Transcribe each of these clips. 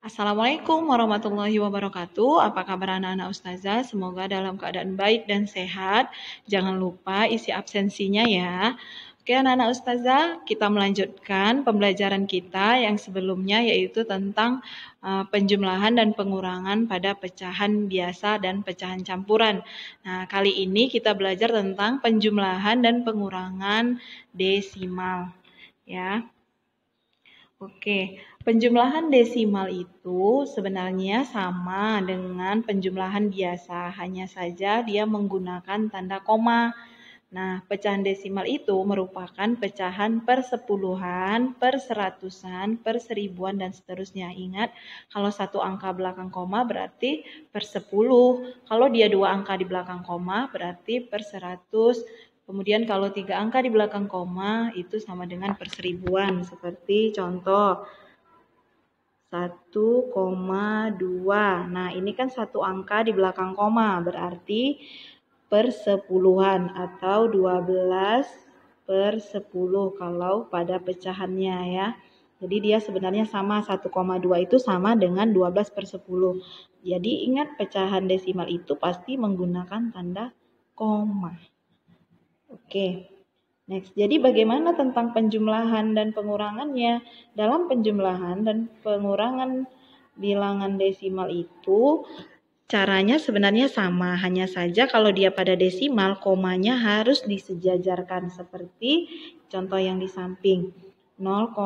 Assalamualaikum warahmatullahi wabarakatuh. Apa kabar anak-anak ustazah? Semoga dalam keadaan baik dan sehat. Jangan lupa isi absensinya ya. Oke anak-anak ustazah, kita melanjutkan pembelajaran kita yang sebelumnya yaitu tentang penjumlahan dan pengurangan pada pecahan biasa dan pecahan campuran. Nah, kali ini kita belajar tentang penjumlahan dan pengurangan desimal ya. Oke, penjumlahan desimal itu sebenarnya sama dengan penjumlahan biasa, hanya saja dia menggunakan tanda koma. Nah, pecahan desimal itu merupakan pecahan per sepuluhan, per seratusan, per seribuan, dan seterusnya. Ingat, kalau satu angka belakang koma berarti per 10. Kalau dia dua angka di belakang koma berarti per 100. Kemudian kalau tiga angka di belakang koma itu sama dengan per seribuan. Seperti contoh 1,2. Nah, ini kan satu angka di belakang koma, berarti per sepuluhan atau 12 per 10 kalau pada pecahannya ya. Jadi dia sebenarnya sama, 1,2 itu sama dengan 12 per 10. Jadi ingat pecahan desimal itu pasti menggunakan tanda koma. Oke. Next, jadi bagaimana tentang penjumlahan dan pengurangannya? Dalam penjumlahan dan pengurangan bilangan desimal itu caranya sebenarnya sama, hanya saja kalau dia pada desimal, komanya harus disejajarkan seperti contoh yang di samping. 0,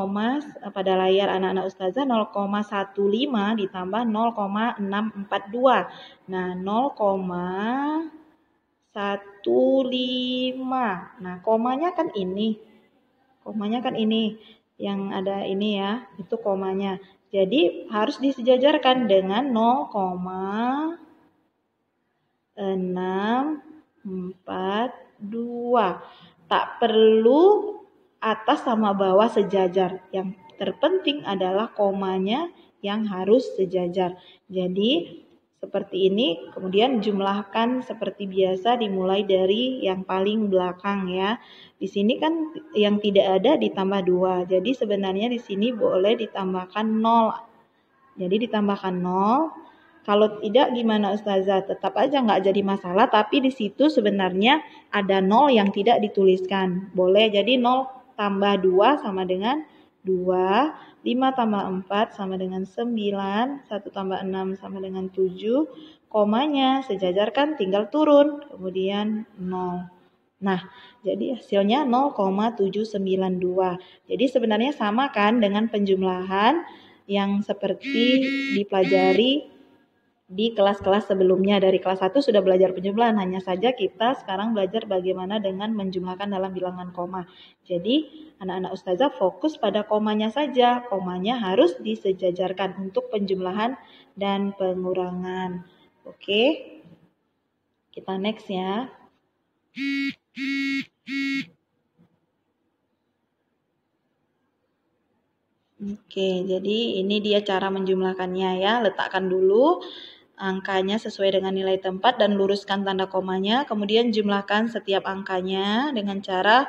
pada layar anak-anak ustazah 0,15 ditambah 0,642. Nah, 0,15. Nah, komanya kan ini. Komanya kan ini. Yang ada ini ya, itu komanya. Jadi harus disejajarkan dengan 0,642. Tak perlu atas sama bawah sejajar. Yang terpenting adalah komanya yang harus sejajar. Jadi seperti ini, kemudian jumlahkan seperti biasa dimulai dari yang paling belakang ya. Di sini kan yang tidak ada ditambah 2. Jadi sebenarnya di sini boleh ditambahkan 0. Jadi ditambahkan 0. Kalau tidak gimana ustazah? Tetap aja nggak jadi masalah, tapi di situ sebenarnya ada 0 yang tidak dituliskan. Boleh jadi 0 tambah 2 sama dengan 2, 5 tambah 4 sama dengan 9, 1 tambah 6 sama dengan 7, komanya sejajarkan tinggal turun, kemudian 0. Nah, jadi hasilnya 0,792. Jadi sebenarnya sama kan dengan penjumlahan yang seperti dipelajari di kelas-kelas sebelumnya. Dari kelas 1 sudah belajar penjumlahan, hanya saja kita sekarang belajar bagaimana dengan menjumlahkan dalam bilangan koma. Jadi anak-anak ustazah fokus pada komanya saja. Komanya harus disejajarkan untuk penjumlahan dan pengurangan. Oke, kita next ya. Oke, jadi ini dia cara menjumlahkannya ya. Letakkan dulu angkanya sesuai dengan nilai tempat dan luruskan tanda komanya. Kemudian jumlahkan setiap angkanya dengan cara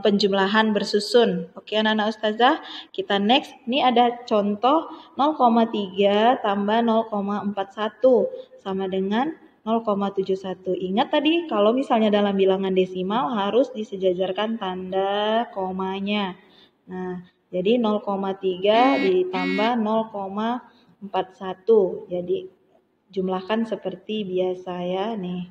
penjumlahan bersusun. Oke anak-anak ustazah, kita next. Ini ada contoh 0,3 tambah 0,41 sama dengan 0,71. Ingat tadi kalau misalnya dalam bilangan desimal harus disejajarkan tanda komanya. Nah, jadi 0,3 ditambah 0,41. Jadi jumlahkan seperti biasa ya nih.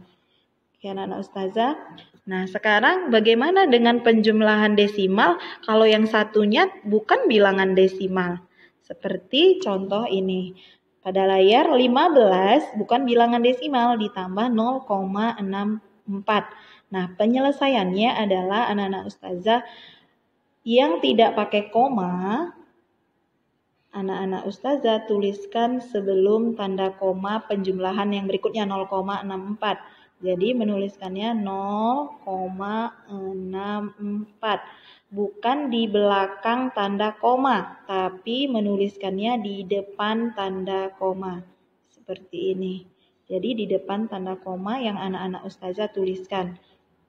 Oke anak-anak ustazah. Nah, sekarang bagaimana dengan penjumlahan desimal kalau yang satunya bukan bilangan desimal? Seperti contoh ini. Pada layar 15 bukan bilangan desimal ditambah 0,64. Nah, penyelesaiannya adalah anak-anak ustazah yang tidak pakai koma, anak-anak ustazah tuliskan sebelum tanda koma penjumlahan yang berikutnya 0,64. Jadi menuliskannya 0,64. Bukan di belakang tanda koma, tapi menuliskannya di depan tanda koma. Seperti ini. Jadi di depan tanda koma yang anak-anak ustazah tuliskan.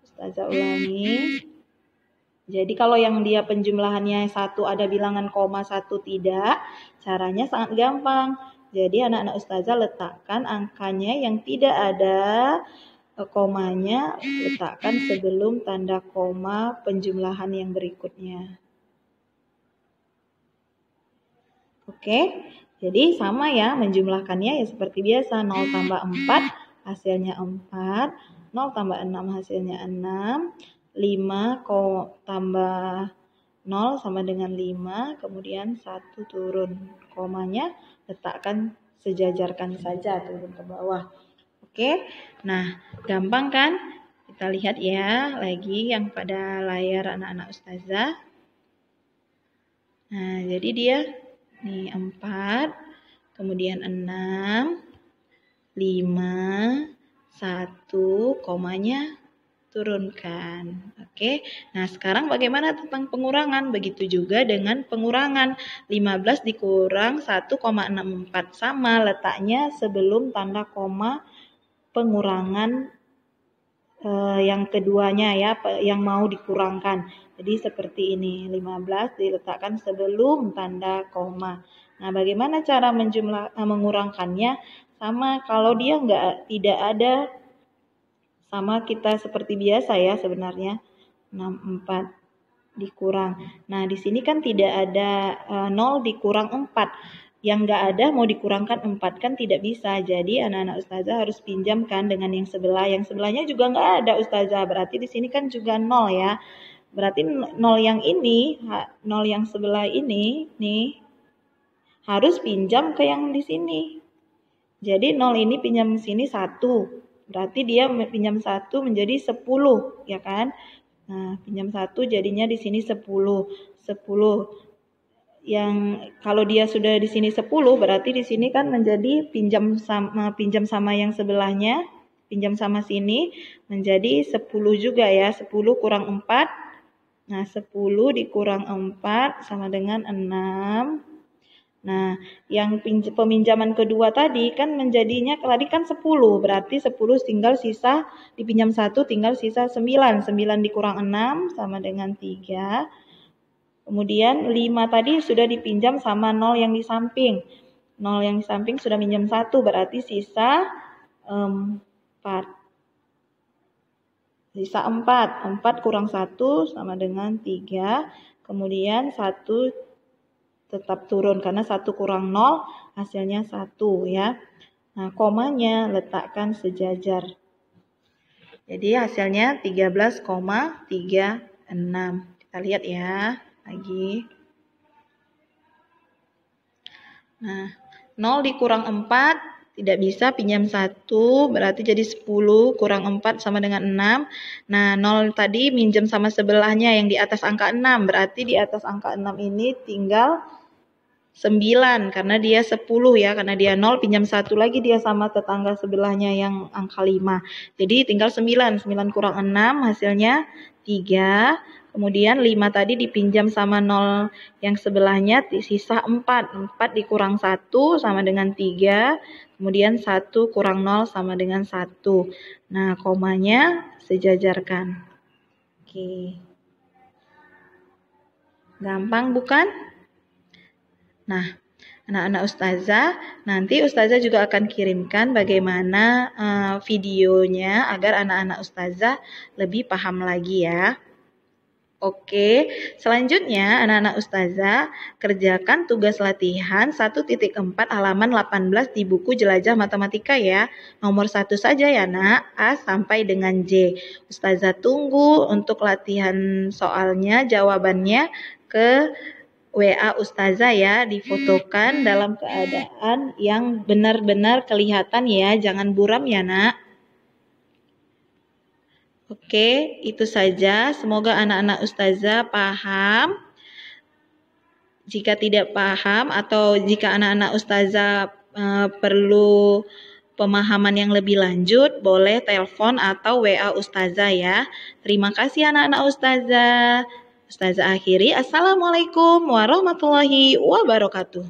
Ustazah ulangi. Jadi kalau yang dia penjumlahannya 1 ada bilangan koma, 1 tidak, caranya sangat gampang. Jadi anak-anak ustazah letakkan angkanya yang tidak ada komanya, letakkan sebelum tanda koma penjumlahan yang berikutnya. Oke, jadi sama ya menjumlahkannya ya seperti biasa. 0 tambah 4 hasilnya 4, 0 tambah 6 hasilnya 6, 5 tambah 0 sama dengan 5, kemudian 1 turun. Komanya letakkan sejajarkan saja turun ke bawah. Oke, nah gampang kan? Kita lihat ya lagi yang pada layar anak-anak ustazah. Nah, jadi dia nih 4, kemudian 6, 5, 1, komanya turunkan. Oke, nah sekarang bagaimana tentang pengurangan? Begitu juga dengan pengurangan. 15 dikurang 1,64 sama letaknya sebelum tanda koma pengurangan yang keduanya ya, yang mau dikurangkan. Jadi seperti ini, 15 diletakkan sebelum tanda koma. Nah, bagaimana cara mengurangkannya? Sama kalau dia tidak ada, sama kita seperti biasa ya sebenarnya. 64 dikurang. Nah, di sini kan tidak ada 0 dikurang 4. Yang nggak ada mau dikurangkan 4 kan tidak bisa. Jadi anak-anak ustazah harus pinjamkan dengan yang sebelah. Yang sebelahnya juga nggak ada ustazah. Berarti di sini kan juga 0 ya. Berarti 0 yang ini, 0 yang sebelah ini nih harus pinjam ke yang di sini. Jadi 0 ini pinjam sini 1. Berarti dia pinjam 1 menjadi 10, ya kan? Nah, pinjam 1 jadinya di sini 10. 10 yang kalau dia sudah di sini 10 berarti di sini kan menjadi pinjam sama yang sebelahnya, pinjam sama sini menjadi 10 juga ya. 10 kurang 4. Nah, 10 dikurang 4 sama dengan 6. Nah, yang peminjaman kedua tadi kan menjadinya tadi kan 10, berarti 10 tinggal sisa dipinjam 1 tinggal sisa 9. 9 dikurang 6 sama dengan 3. Kemudian 5 tadi sudah dipinjam sama 0 yang di samping. 0 yang di samping sudah minjam 1, berarti sisa 4. Sisa 4. 4 kurang 1 sama dengan 3. Kemudian 1 tetap turun karena 1 kurang 0 hasilnya 1 ya. Nah, komanya letakkan sejajar. Jadi hasilnya 13,36. Kita lihat ya lagi. Nah, 0 dikurang 4 tidak bisa, pinjam 1 berarti jadi 10 kurang 4 sama dengan 6. Nah, 0 tadi minjem sama sebelahnya yang di atas angka 6. Berarti di atas angka 6 ini tinggal 9 karena dia 10 ya. Karena dia 0 pinjam 1 lagi dia sama tetangga sebelahnya yang angka 5. Jadi tinggal 9. 9 kurang 6 hasilnya 3. Kemudian 5 tadi dipinjam sama 0 yang sebelahnya sisa 4. 4 dikurang 1 sama dengan 3. Kemudian 1 kurang 0 sama dengan 1. Nah, komanya sejajarkan. Oke. Gampang bukan? Nah, anak-anak ustazah, nanti ustazah juga akan kirimkan bagaimana videonya agar anak-anak ustazah lebih paham lagi ya. Oke, selanjutnya anak-anak ustazah kerjakan tugas latihan 1.4 halaman 18 di buku Jelajah Matematika ya. Nomor 1 saja ya nak, A sampai dengan J. Ustazah tunggu untuk latihan soalnya, jawabannya ke WA ustazah ya, difotokan dalam keadaan yang benar-benar kelihatan ya, jangan buram ya nak. Oke, itu saja. Semoga anak-anak ustazah paham. Jika tidak paham atau jika anak-anak ustazah perlu pemahaman yang lebih lanjut, boleh telepon atau WA ustazah ya. Terima kasih anak-anak ustazah. Ustazah akhiri, Assalamualaikum warahmatullahi wabarakatuh.